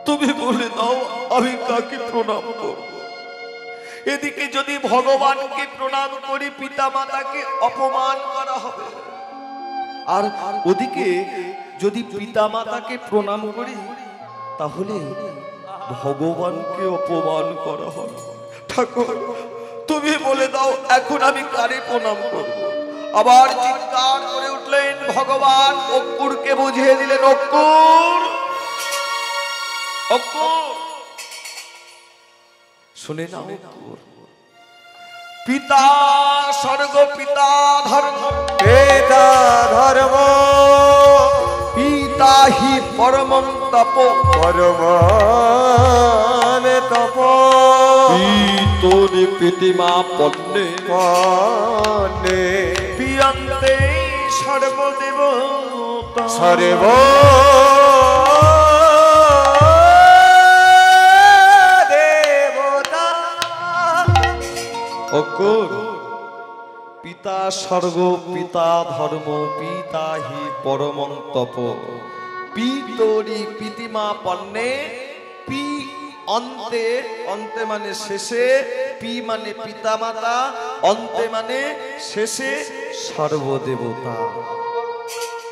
তুমি বলে দাও আমি কাকে প্রণাম করব? এদিকে যদি ভগবানকে প্রণাম করি পিতা মাতাকে অপমান করা হবে, আর ওদিকে যদি পিতা মাতাকে প্রণাম করি তাহলে ভগবানকে অপমান করা হবে। ঠাকুর তুমি বলে দাও এখন আমি কারে প্রণাম করব? আবার চিৎকার করে উঠলেন ভগবান, অক্কুরকে বুঝিয়ে দিলেন, অক্কুর অক্কুর শুনে নাও, অক্কুর পিতা স্বর্গ পিতা ধর্ম, পিতা ধর্ম পিতা হি পরমং তপ, পরমান তপ, পিতরি পিতিমা পন্নে পন্নে পিয়ন্তে সর্বদেবতা, সর্ব দেবতা। অক্কুর পিতা স্বর্গ পিতা ধর্ম পিতা হি পরমং তপ, পিতরি পিতিমা পন্নে, পি অন্তে, অন্তে মানে শেষে, পি মানে পিতা মাতা, অন্তে মানে শেষে সর্বদেবতা।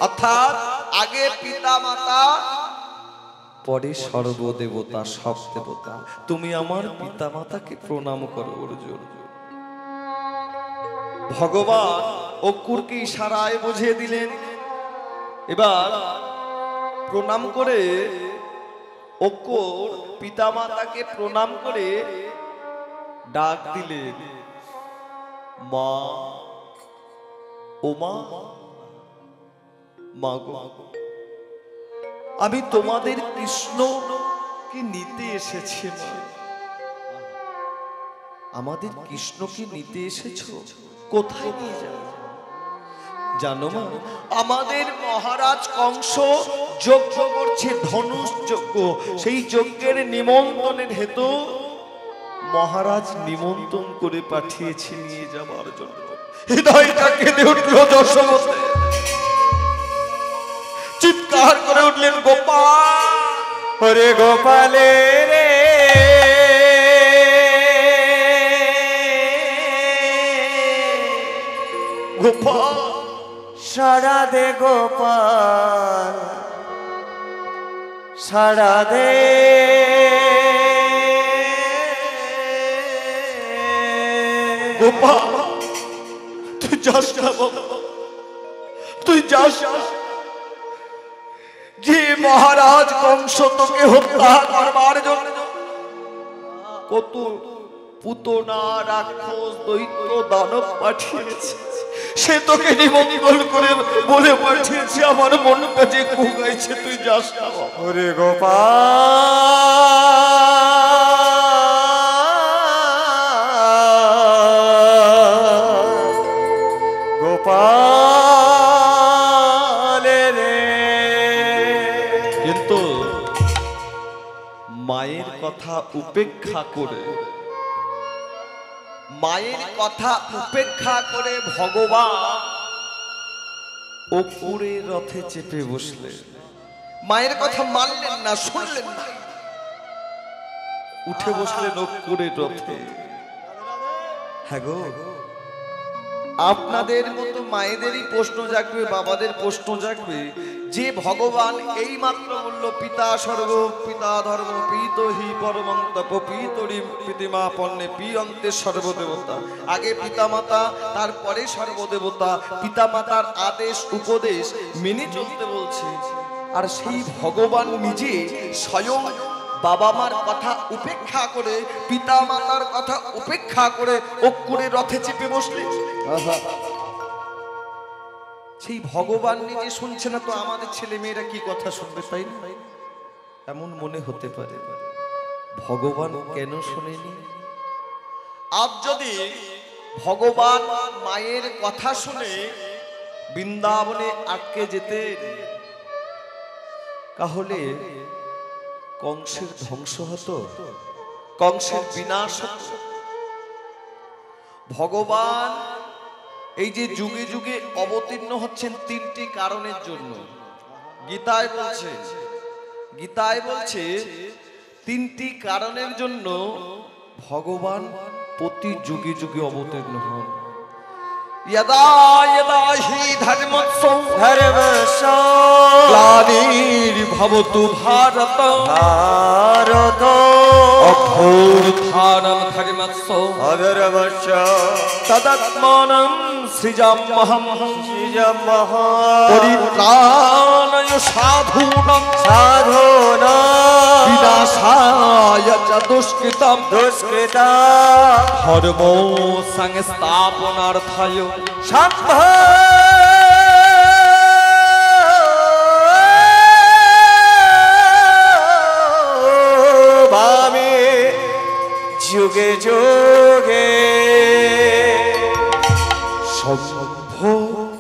অর্থাৎ আগে পিতা মাতা পরে সর্বদেবতা, সব দেবতা। তুমি আমার পিতা মাতাকে প্রণাম করো অর্জুন। ভগবান অক্কুরকে ইশারায় বুঝিয়ে দিলেন। এবার প্রণাম করে অক্কুর পিতা মাতাকে প্রণাম করে ডাক দিলেন, মা ও মা, মা গো আমি তোমাদের কৃষ্ণকে নিতে এসেছি। আমাদের কৃষ্ণকে নিতে এসেছো, কোথায় নিয়ে যাবে জানো মা? আমাদের মহারাজ কংস যজ্ঞ করছে, ধনুষ যজ্ঞ। সেই যজ্ঞের নিমন্ত্রণের হেতু মহারাজ নিমন্ত্রণ করে পাঠিয়েছে নিয়ে যাবার জন্য। হৃদয়টা কেঁদে উঠল যশোমতি, চিৎকার করে উঠলেন, গোপাল হরে গোপালে রে গোপাল, সারা দে গোপাল, সারা দে গোপাল তুই যাস না বাবা, তুই যাস না। যে মহারাজ কংস তোকে হত্যা করবার জন্য কত পুতনা রাক্ষস দৈত্য দানব পাঠিয়েছে, সে তোকে নিমন্ত্রণ করে বলে পাঠিয়েছে আমার মনটা যে কুগাইছে, তুই যাস না বাবা। হরে গোপাল, গোপাল রে। কিন্তু মায়ের কথা উপেক্ষা করে, মায়ের কথা উপেক্ষা করে ভগবান অক্কুরের রথে চেপে বসলেন। মায়ের কথা মানলেন না, শুনলেন না, উঠে বসলেন অক্কুরের রথে। হ্যাঁ গো, আপনাদের মতো মায়েদেরই প্রশ্ন জাগবে, বাবাদের প্রশ্ন জাগবে, যে ভগবান এই মাত্র বলল পিতা স্বর্গ পিতা ধর্ম পিতহি পরমং তপ, পিতরি পিতিমা পন্নে পিয়ন্তে সর্বদেবতা। আগে পিতা মাতা, তারপরে সর্বদেবতা। পিতা মাতার আদেশ উপদেশ মেনে চলতে বলছে, আর সেই ভগবান নিজে স্বয়ং বাবা মার কথা উপেক্ষা করে, পিতা মাতার কথা উপেক্ষা করে অক্কুরের রথে চেপে বসলে। সেই ভগবান নিজে শুনছে না তো আমাদের ছেলে মেয়েরা কি কথা শুনবে, তাই না? এমন মনে হতে পারে ভগবান কেন শোনেনি। আজ যদি ভগবান মায়ের কথা শুনে বৃন্দাবনে আটকে যেতে, তাহলে কংসের ধ্বংস হতো, কংসের বিনাশ হতো। ভগবান এই যে যুগে যুগে অবতীর্ণ হচ্ছেন তিনটি কারণের জন্য। গীতায় বলছে গীতায় বলছে তিনটি কারণের জন্য ভগবান প্রতি যুগে যুগে অবতীর্ণ হন। यदा यदा हि धर्मस्य ग्लानिर्भवतु भारत भारत अभ्युत्थानं धर्मस्य तदात्मानं सृजाम्यहं परित्राणाय साधूनां विनाशाय च दुष्कृतं धर्म संस्थापनार्थाय संभवामि जुगे जुगे संभवामि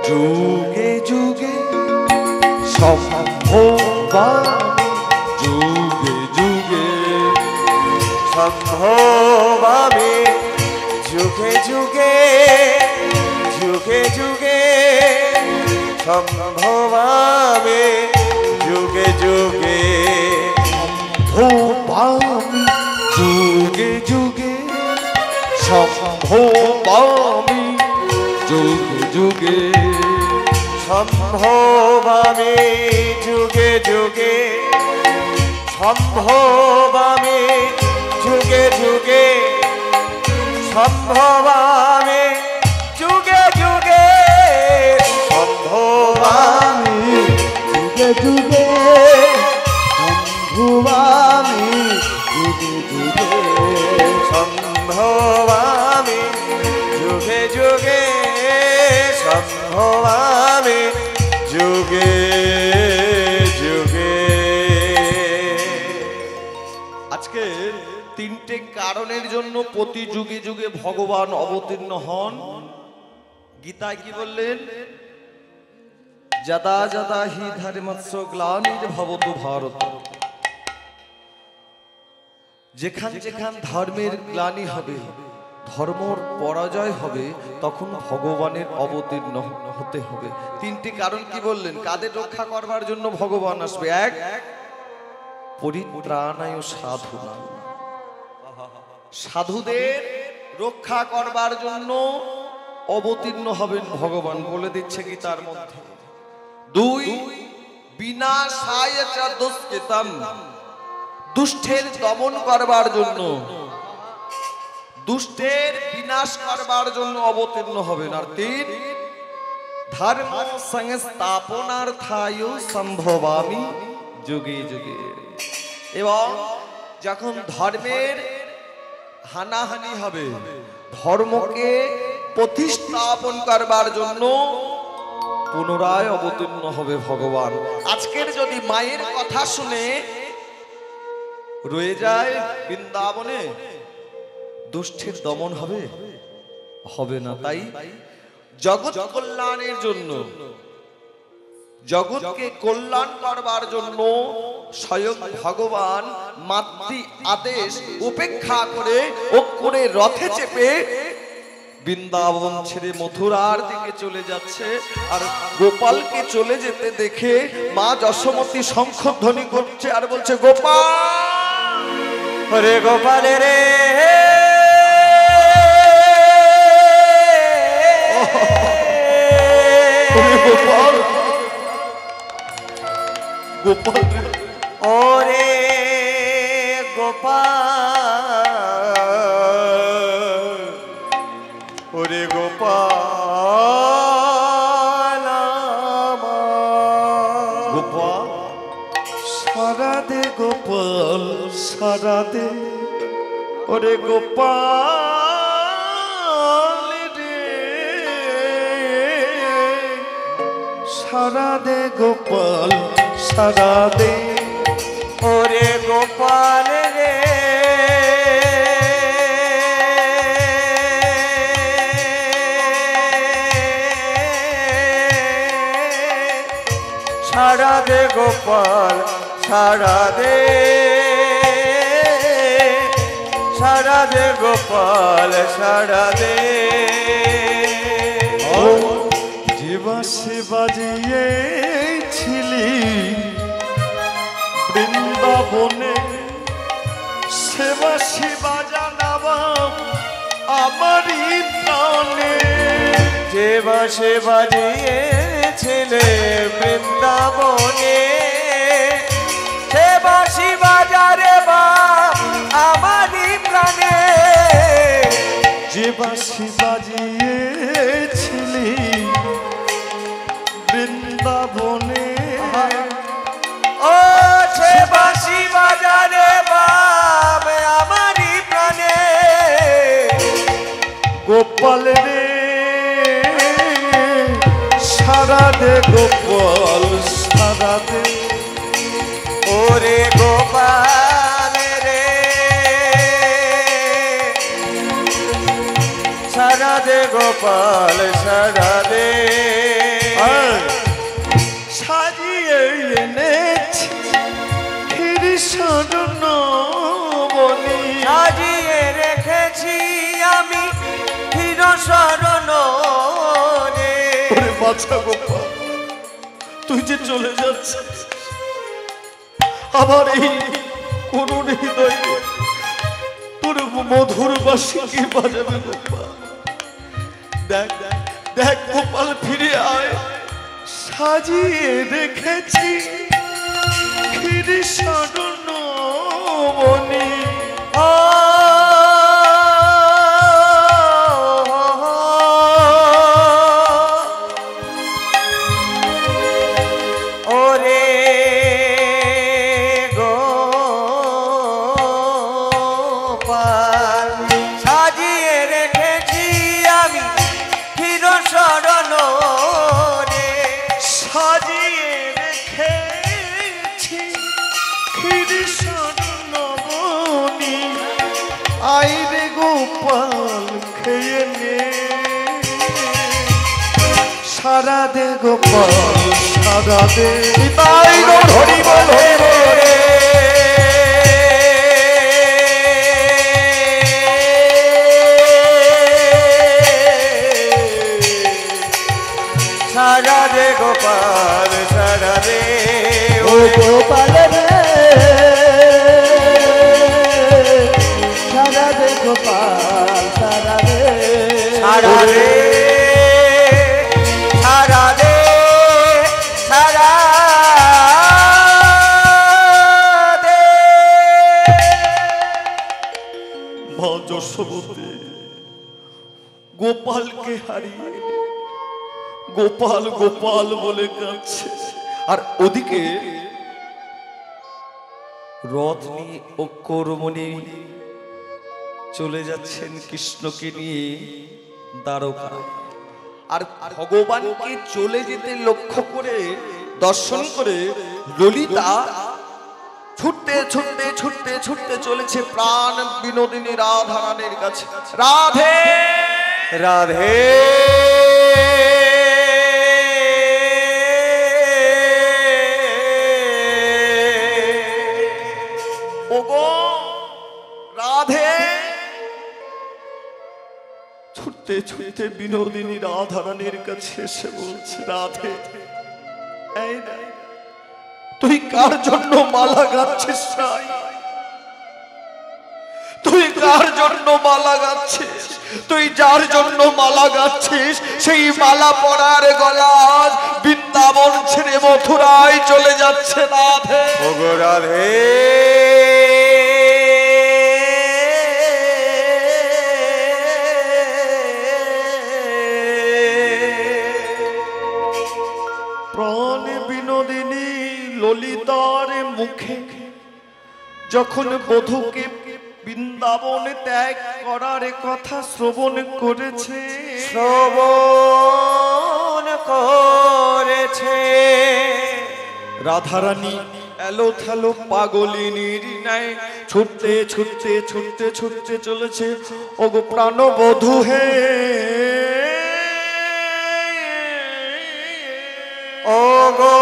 जुगे जुगे संभवामि जुगे जुगे संभवामि जुगे जुगे जुगे जुगे संभवामि जुगे जुगे संभवामि जुगे जुगे संभवामि जुगे जुगे संभवामि जुगे जुगे संभवामि जुगे जुगे संभवामि जुगे जुगे संभवामि जुगे जुगे संभवामि जुगे जुगे संभवामि जुगे जुगे संभवामि जुगे जुगे। আজকে তিনটে কারণের জন্য প্রতি যুগে যুগে ভগবান অবতীর্ণ হন। গীতায় কি বললেন? যদা যদা হি ধর্মস্য গ্লানির্ভবতু ভারত। যেখান যেখান ধর্মের গ্লানি হবে, ধর্মর পরাজয় হবে, তখন ভগবানের অবতীর্ণ হতে হবে। তিনটি কারণ কি বললেন? কাদের রক্ষা করবার জন্য ভগবান আসবে? এক, পরিত্রাণায় সাধুনাং, সাধুদের রক্ষা করবার জন্য অবতীর্ণ হবেন ভগবান, বলে দিচ্ছে গীতার মধ্যে। দুই, বিনাশায় চ দুষ্কৃতম, দুষ্টের দমন করবার জন্য, দুষ্টের বিনাশ করবার জন্য অবতীর্ণ হবেন। আর তিন, ধর্ম সংস্থাপনার্থায় সম্ভবামি যুগে যুগে। এবং যখন ধর্মের হানাহানি হবে, ধর্মকে প্রতিস্থাপন করবার জন্য পুনরায় অবতীর্ণ হবে ভগবান। আজকের যদি মায়ের কথা শুনে রয়ে যায় বৃন্দাবনে, দুষ্টের দমন হবে? হবে না। তাই জগৎ কল্যাণের জন্য, জগৎকে কল্যাণ করবার জন্য স্বয়ং ভগবান মাতৃ আদেশ উপেক্ষা করে অক্ষরে রথে চেপে বৃন্দাবন ছেড়ে মথুরার দিকে চলে যাচ্ছে। আর গোপালকে চলে যেতে দেখে মা যশোমতী শঙ্খধ্বনি করছে আর বলছে, গোপাল রে গোপাল রে গোপাল, গোপাল ওরে গোপাল, ওরে গোপাল গোপাল সারা দে, গোপাল সারা দে, ওরে গোপাল রে সারা দে, গোপাল সারা দে, ওরে গোপাল রে সারা দে গোপাল সারা দে, সারা দে গোপাল সারা দে। যে বাঁশি বাজিয়েছিলি বৃন্দাবনে সেবা সেবা জানাবা আমারই প্রাণে। যে বাঁশি বাজিয়েছিলে বৃন্দাবনে, সে বাঁশি বাজারে বা আমারই প্রাণে। যে বাঁশি বাজিয়েছিলি বৃন্দাবনে, ও সে বাঁশি বাজারে বাপ আমারই প্রাণে। গোপাল রে সারা দে গোপাল সারা দে, ওরে গোপাল রে সারা দে গোপাল সারা দে। সাজিয়ে এনেছি কৃষ্ণ বনি, সাজিয়ে রেখেছি আমি চির শরণ রে। ওরে বাছা গোপাল, তুই যে চলে যাচ্ছিস আমার এই করুণ হৃদয়ে তোর মধুর বাঁশি কে বাজাবে গোপাল? দেখ দেখ গোপাল ফিরে আয়, সাজিয়ে রেখেছি কৃষ্ণ বনি। ওরে গোপাল সাজিয়ে রেখেছি আমি চির শরণ রে। সাজিয়ে রেখেছি কৃষ্ণ বনি, আই রে গোপাল খেয়ে নে, সারা দে গোপাল সারা দে। তাই হরি বল হরি বল রে। সারা রে গোপাল সারা রে, ও গোপাল রে সারা দে গোপাল সারা দে, সারা রে সারা দে সারা দে। মা যশোবতী গোপালকে হারিয়ে গোপাল গোপাল বলে কাঁদছে, আর ওদিকে রথ নিয়ে ও কর্মণি চলে যাচ্ছেন কৃষ্ণকে নিয়ে দ্বারকা। আর ভগবানকে চলে যেতে লক্ষ্য করে দর্শন করে ললিতা ছুটতে ছুটতে ছুটতে ছুটতে চলেছে প্রাণ বিনোদিনী রাধারানীর কাছে। রাধে রাধে ওগো রাধে, ছুটতে ছুটতে বিনোদিনী রাধারানীর কাছে এসে বলছে, রাধে এই রে, তুই কার জন্য মালা গাচ্ছিস? তুই কার জন্য মালা গাচ্ছিস? তুই যার জন্য মালা গাচ্ছিস সেই মালা পরার গলা বৃন্দাবন ছেড়ে মথুরায় চলে যাচ্ছে। রাধে ওগো রাধে প্রাণ বিনোদিনী ললিতার মুখে যখন বধূকে বৃন্দাবনে ত্যাগ করার কথা শ্রবণ করেছে, শ্রবণ করেছে, রাধারানী এলো থেলো পাগলিনীর ন্যায় ছুটতে ছুটতে ছুটতে ছুটতে চলেছে। ওগো প্রাণ বধূ হে, ওগো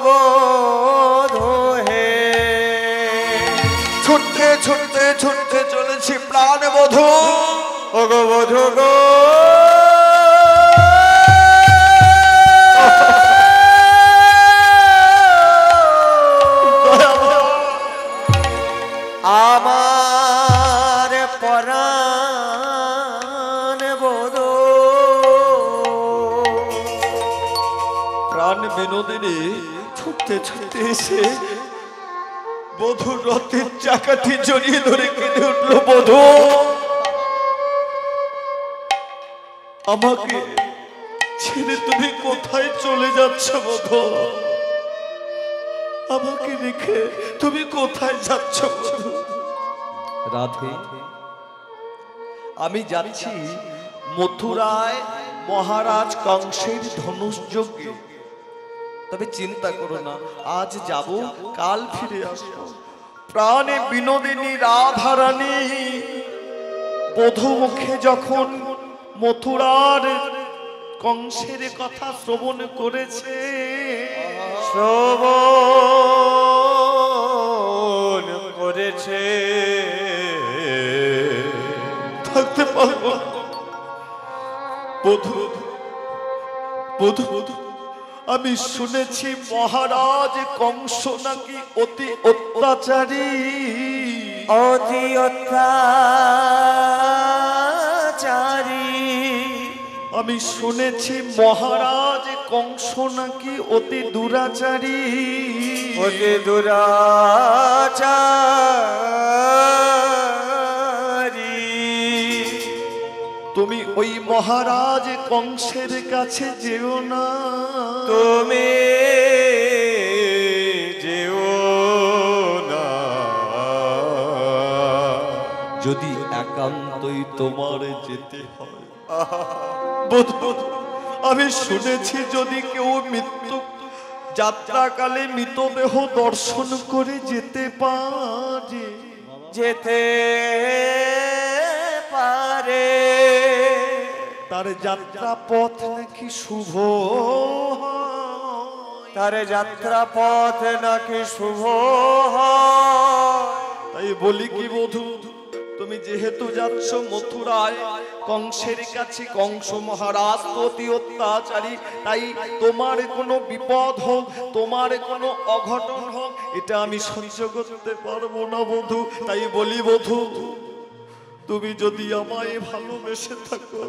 বধূ হে, ছুটতে ছুটতে ছুটতে চলেছে প্রাণ বধূ। ওগো বধূ গো বিনোদিনী ছুটতে ছুটতে এসে বধূর রথের চাকাটি জড়িয়ে ধরে কেঁদে উঠল, বধূ আমাকে ছেড়ে তুমি কোথায় চলে যাচ্ছ? বধূ আমাকে রেখে তুমি কোথায় যাচ্ছ? বধূ রাধে, আমি যাচ্ছি মথুরায় মহারাজ কংসের ধনুষ যজ্ঞে। তবে চিন্তা করো না, আজ যাব কাল ফিরে আসবো। প্রাণে বিনোদিনী রাধারানী বধূ মুখে যখন মথুরার কংসের কথা শ্রবণ করেছে, শ্রবণ করেছে, থাকতে পারবো না। বধূ বধূ, আমি শুনেছি মহারাজ কংস নাকি অতি অত্যাচারী, অতি অত্যাচারী। আমি শুনেছি মহারাজ কংস নাকি অতি দুরাচারী, অতি দুরাচারী। তুমি ওই মহারাজ কংসের কাছে যেও না, তুমি যেও না। যদি একান্তই তোমার যেতে হয়। বধূ, আমি শুনেছি যদি কেউ মৃত্যু যাত্রাকালে মৃতদেহ দর্শন করে যেতে পারে, যেতে পারে, তার যাত্রা পথ নাকি শুভ, তার যাত্রা পথ নাকি শুভ। তাই বলি কি বধূ, তুমি যেহেতু যাচ্ছ মথুরায় কংসের কাছে, কংস মহারাজ অতি অত্যাচারী, তাই তোমার কোনো বিপদ হোক, তোমার কোনো অঘটন হোক, এটা আমি সহ্য করতে পারবো না বধূ। তাই বলি বধূ, তুমি যদি আমায় ভালোবেসে থাকো,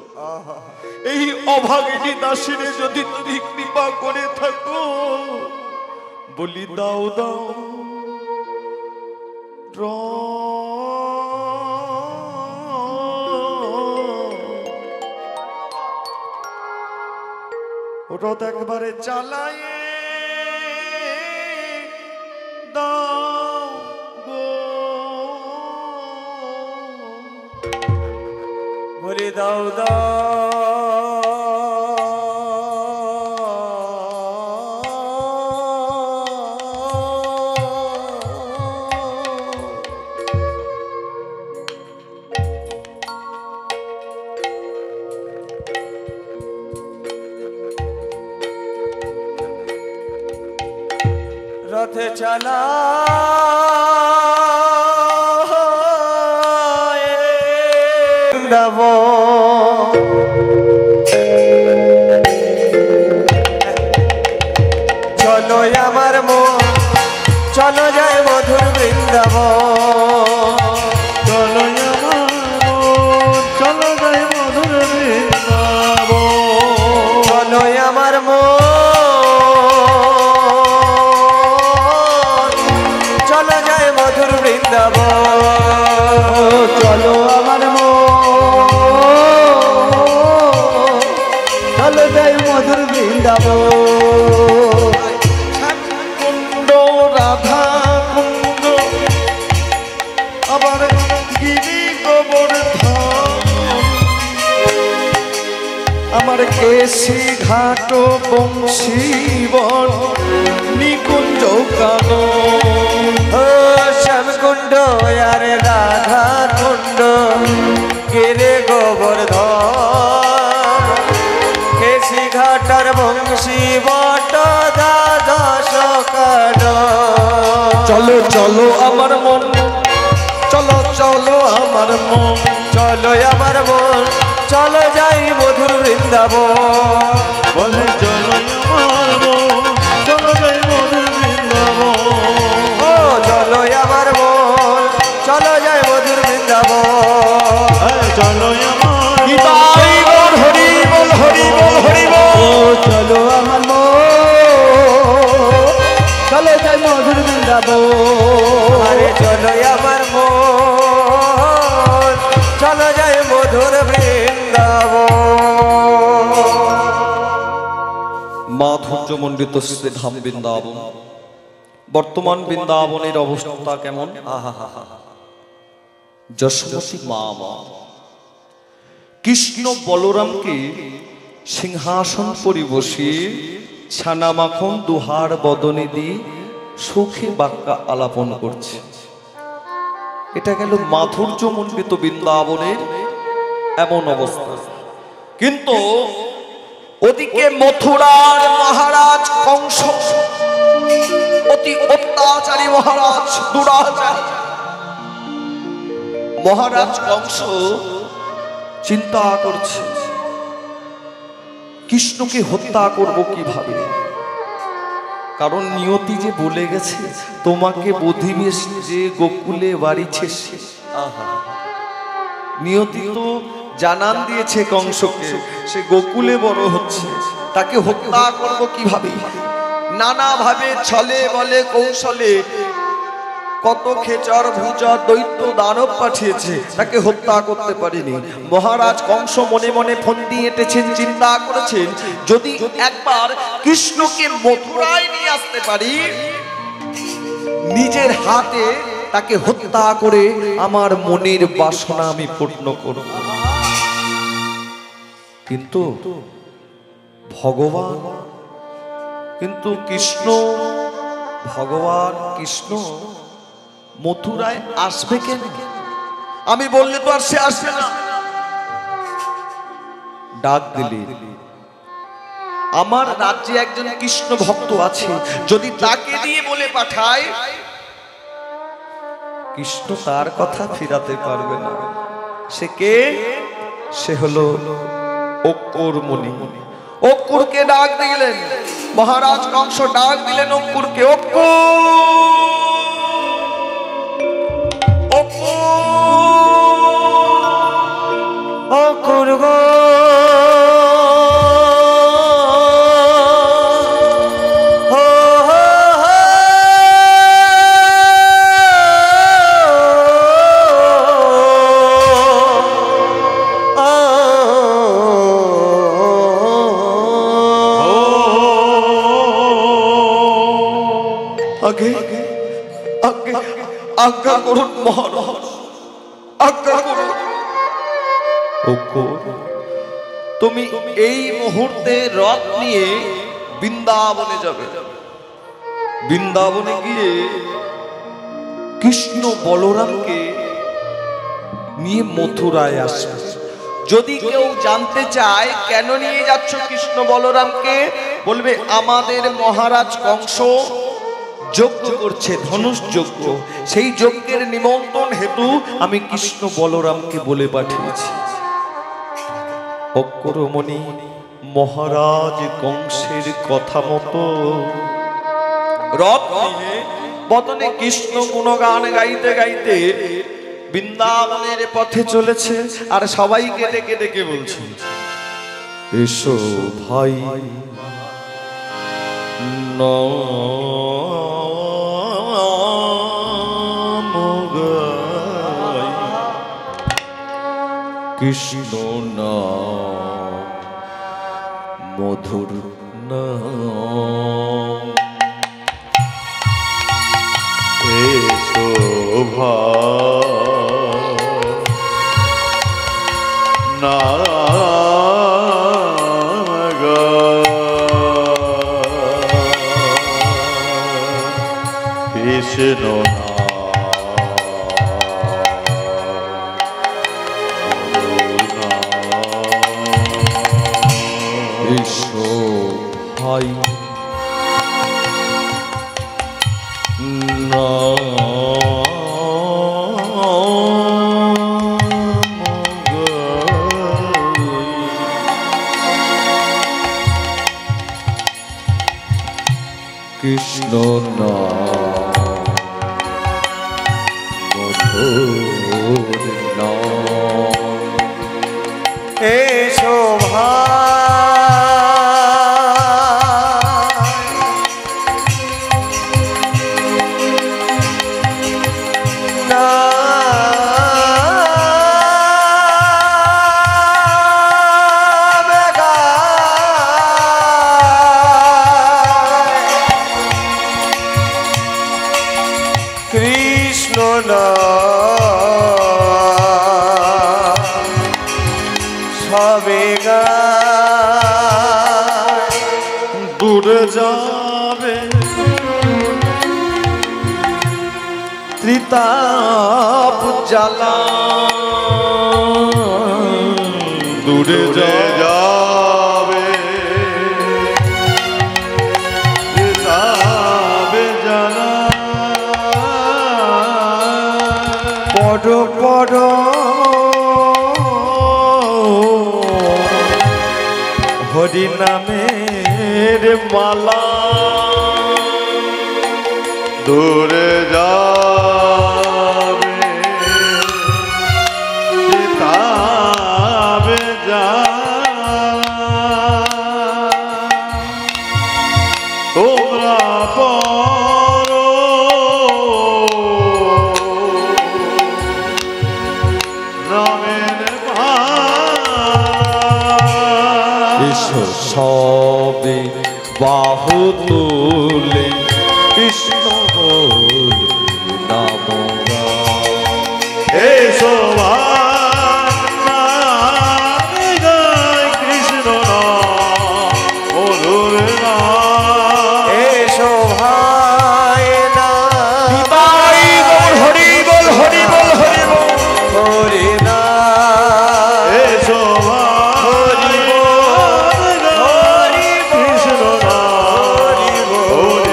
এই অভাগিনী দাসীরে যদি তুমি কৃপা করে থাকো, বলি দাও দাও রথ একবারে চালায় দাও গো, বলি দাও দাও রথে চালা বৃন্দাব, চলো আমার মন, চলো যায় মধুর বৃন্দাব, চলো আমার মন, চলো যাই মধুর বৃন্দাব, চলো আমার মন, চলো যায় মধুর বৃন্দাব, চলো আমার মন, চলো যাই মধুর বৃন্দাব। কুণ্ড রাধা কুণ্ড, আবার গিরি গোবর্ধন, আমার কেশি ঘাট বংশীবন নিকুঞ্জ কানন, ও শ্যামকুণ্ড আর রাধা কুণ্ড, গিরে গোবর্ধন, কেশি ঘাটার বংশী বট দ্বাদশ কানন। চলো চলো আমার মন, চলো চলো আমার মন, চলো আমার মন, চলো যাই মধুর বৃন্দাব, বলে চলো আমার মন, চলো যাই মধুর বৃন্দাব, ও চলো আমার মন, চলো যাই মধুর বৃন্দাব, চলো আমার নিতাই বল হরি বল হরি বল হরি বল, চলো আমার মন, মাধুর্যমণ্ডিত শ্রী ধাম বৃন্দাবন। বর্তমান বৃন্দাবনের অবস্থা কেমন? যশোমতী মা কৃষ্ণ বলরামকে সিংহাসন পরি বসিয়ে ছানা মাখন দুহার বদনে দিয়ে সুখে বাক্যা আলাপন করছে। এটা গেল মাধুর্যমণ্ডিত বৃন্দাবনের এমন অবস্থা। কিন্তু ওদিকে মথুরার মহারাজ কংস, অতি অত্যাচারী মহারাজ, দুরাচারী মহারাজ কংস চিন্তা করছে কৃষ্ণকে হত্যা করব কিভাবে। কারণ নিয়তি যে বলে গেছে তোমাকে বধিবেশ যে গোকুলে বাড়িছে সে। নিয়তি তো জানান দিয়েছে কংসকে সে গোকুলে বড় হচ্ছে, তাকে হত্যা করব কিভাবে। নানা ভাবে ছলে বলে কৌশলে কত খেচর ভুজা দৈত্য দানব পাঠিয়েছে, তাকে হত্যা করতে পারিনি। মহারাজ কংস মনে মনে ফন্দি এঁটেছেন, চিন্তা করেছেন যদি একবার কৃষ্ণকে মথুরায় নিয়ে আসতে পারি, নিজের হাতে তাকে হত্যা করে আমার মনের বাসনা আমি পূর্ণ করব। কিন্তু ভগবান, কিন্তু কৃষ্ণ, ভগবান কৃষ্ণ মথুরায় আসবে কেন? আমি বললে তো আর সে আসবে না। ডাক দিলে আমার রাজ্যে একজন কৃষ্ণ ভক্ত আছে, যদি তাকে দিয়ে বলে পাঠায় কৃষ্ণ তার কথা ফিরাতে পারবে না। সে কে? সে হলো অক্কুর মুনি। অক্কুরকে ডাক দিলেন মহারাজ কংস, ডাক দিলেন অক্কুরকে। অক্কুর গো আজ্ঞা করুন মহারাজ, আজ্ঞা করুন। তুমি এই মুহূর্তে রথ নিয়ে বৃন্দাবনে যাবে। বৃন্দাবনে গিয়ে কৃষ্ণ বলরামকে নিয়ে মথুরায় আসবে। যদি কেউ জানতে চায় কেন নিয়ে যাচ্ছ কৃষ্ণ বলরামকে, বলবে আমাদের মহারাজ কংস যজ্ঞ করছে, ধনুষ যজ্ঞ, সেই যজ্ঞের নিমন্ত্রণ হেতু আমি কৃষ্ণ বলরামকে বলে পাঠিয়েছি। অক্কুরমণি মহারাজ কংসের কথা মতো রথ নিয়ে বদনে কৃষ্ণ গুণগান গাইতে গাইতে বৃন্দাবনের পথে চলেছে। আর সবাইকে ডেকে ডেকে বলছে এসো ভাই কৃষ্ণ নাম মধুর নাম। এসো না কৃষ্ণ এসো ভাই কৃষ্ণ নাম মধুর নাম। এসো ভাই দূরে যাবে ত্রিতাপ জ্বালা দূরে যাবে যাবে জানা পড় পড় হরি নামের মালা দূরে যাবে যাবে তোমরা পড়ো নামের এসো সবে বাহু তুলে কৃষ্ণ নাম এসো কৃষ্ণ মধুর এসো ভাই না হরি বল হরি বল হরি বল হরি না এসো হরি কৃষ্ণ হরি মধুর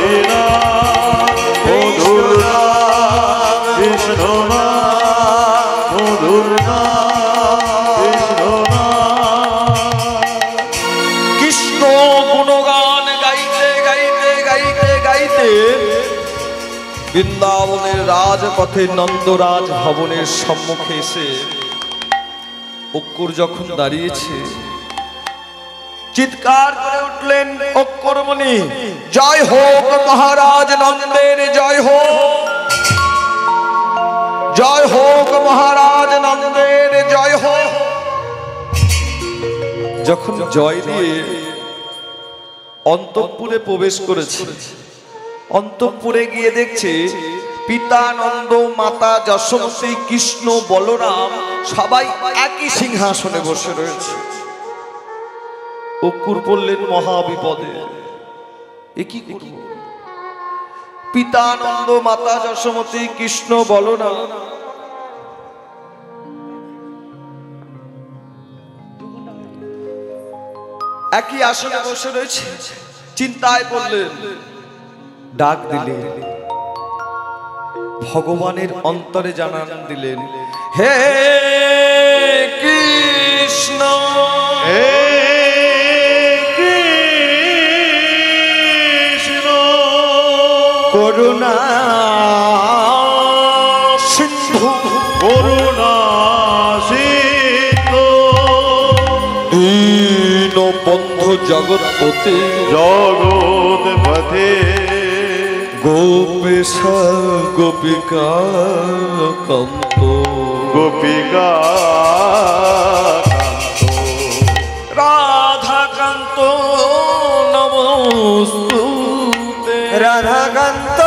কৃষ্ণ মধুর কৃষ্ণ কৃষ্ণ গুণগান গাইতে গাইতে গাইতে গাইতে বৃন্দাবনের রাজপথে নন্দরাজ ভবনের সম্মুখে এসে অক্কুর যখন দাঁড়িয়েছে চিৎকার করে উঠলেন অক্কুরমণি, জয় হোক মহারাজ নন্দের, জয় হোক, জয় হোক মহারাজ নন্দের, জয় হোক। যখন জয় দিয়ে অন্তঃপুরে প্রবেশ করেছে, অন্তঃপুরে গিয়ে দেখছে পিতা নন্দ, মাতা যশোমতী, কৃষ্ণ, বলরাম সবাই একই সিংহাসনে বসে রয়েছে। অক্কুর পড়লেন মহাবিপদে, এ কি করব? পিতা নন্দ, মাতা যশোমতী, কৃষ্ণ, বলরাম একই আসনে বসে রয়েছে। চিন্তায় পড়লেন, ডাক দিলেন, ভগবানের অন্তরে জানান দিলেন, হে কৃষ্ণ, হে কৃষ্ণ করুণা সিন্ধু, করুণা সিন্ধু দীন বন্ধু জগৎপতি, জগৎপথে গোপেশ গোপিকা কান্ত, গোপিকা রাধাকান্ত নমস্তুতে, রাধাকান্ত